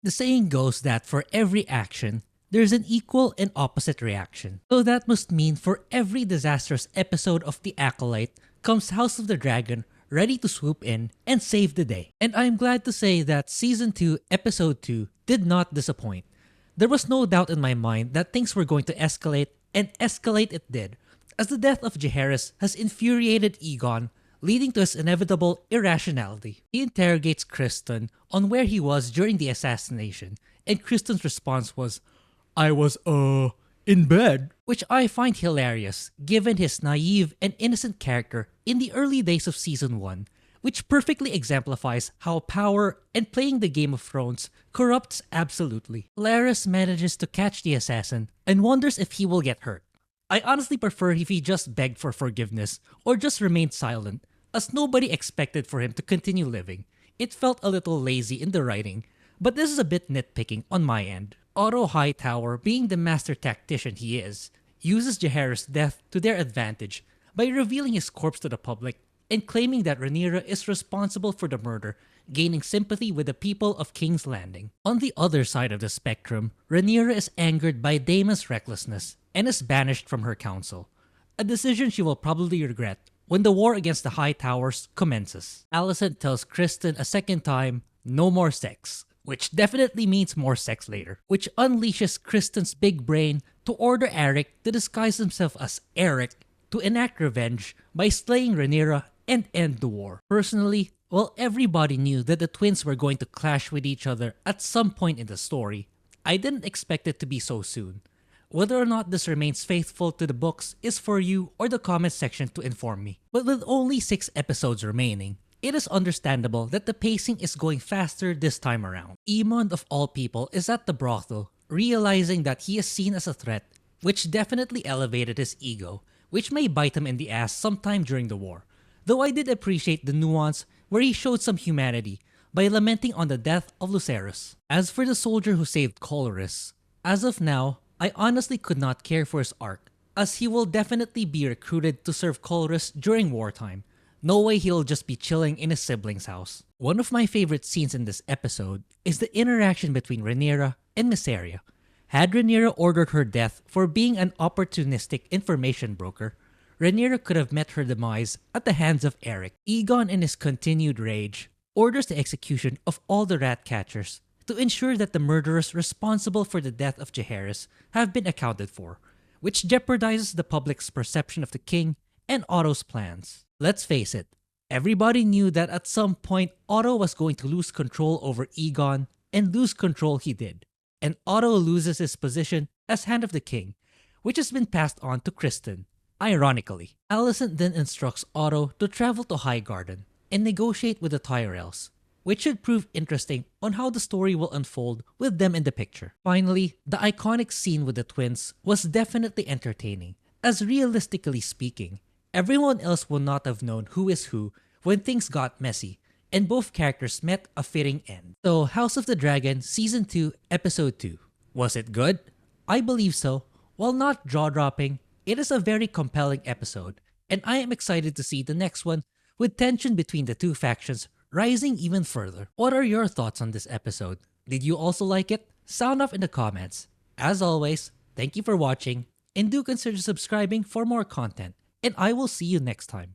The saying goes that for every action, there's an equal and opposite reaction. So that must mean for every disastrous episode of The Acolyte comes House of the Dragon ready to swoop in and save the day. And I'm glad to say that Season 2, Episode 2 did not disappoint. There was no doubt in my mind that things were going to escalate, and escalate it did, as the death of Jaehaerys has infuriated Aegon, leading to his inevitable irrationality. He interrogates Kristen on where he was during the assassination, and Kristen's response was, "I was, in bed." Which I find hilarious, given his naive and innocent character in the early days of Season 1, which perfectly exemplifies how power and playing the Game of Thrones corrupts absolutely. Larys manages to catch the assassin and wonders if he will get hurt. I honestly prefer if he just begged for forgiveness or just remained silent, as nobody expected for him to continue living. It felt a little lazy in the writing, but this is a bit nitpicking on my end. Otto Hightower, being the master tactician he is, uses Jaehaerys' death to their advantage by revealing his corpse to the public and claiming that Rhaenyra is responsible for the murder, gaining sympathy with the people of King's Landing. On the other side of the spectrum, Rhaenyra is angered by Daemon's recklessness and is banished from her council, a decision she will probably regret when the war against the High Towers commences. Alicent tells Kristen a second time, no more sex, which definitely means more sex later, which unleashes Kristen's big brain to order Eric to disguise himself as Eric to enact revenge by slaying Rhaenyra and end the war. Personally, while everybody knew that the twins were going to clash with each other at some point in the story, I didn't expect it to be so soon. Whether or not this remains faithful to the books is for you or the comment section to inform me. But with only 6 episodes remaining, it is understandable that the pacing is going faster this time around. Aemond of all people is at the brothel, realizing that he is seen as a threat, which definitely elevated his ego, which may bite him in the ass sometime during the war. Though I did appreciate the nuance where he showed some humanity by lamenting on the death of Lucerys. As for the soldier who saved Colorys, as of now, I honestly could not care for his arc, as he will definitely be recruited to serve Colorys during wartime. No way he'll just be chilling in his sibling's house. One of my favorite scenes in this episode is the interaction between Rhaenyra and Mysaria. Had Rhaenyra ordered her death for being an opportunistic information broker, Rhaenyra could have met her demise at the hands of Eric. Aegon, in his continued rage, orders the execution of all the rat catchers to ensure that the murderers responsible for the death of Jaehaerys have been accounted for, which jeopardizes the public's perception of the king and Otto's plans. Let's face it, everybody knew that at some point Otto was going to lose control over Aegon, and lose control he did. And Otto loses his position as Hand of the King, which has been passed on to Kristen. Ironically, Alicent then instructs Otto to travel to Highgarden and negotiate with the Tyrells, which should prove interesting on how the story will unfold with them in the picture. Finally, the iconic scene with the twins was definitely entertaining, as realistically speaking, everyone else would not have known who is who when things got messy, and both characters met a fitting end. So, House of the Dragon Season 2, Episode 2. Was it good? I believe so. While not jaw-dropping, it is a very compelling episode, and I am excited to see the next one with tension between the two factions rising even further. What are your thoughts on this episode? Did you also like it? Sound off in the comments. As always, thank you for watching, and do consider subscribing for more content, and I will see you next time.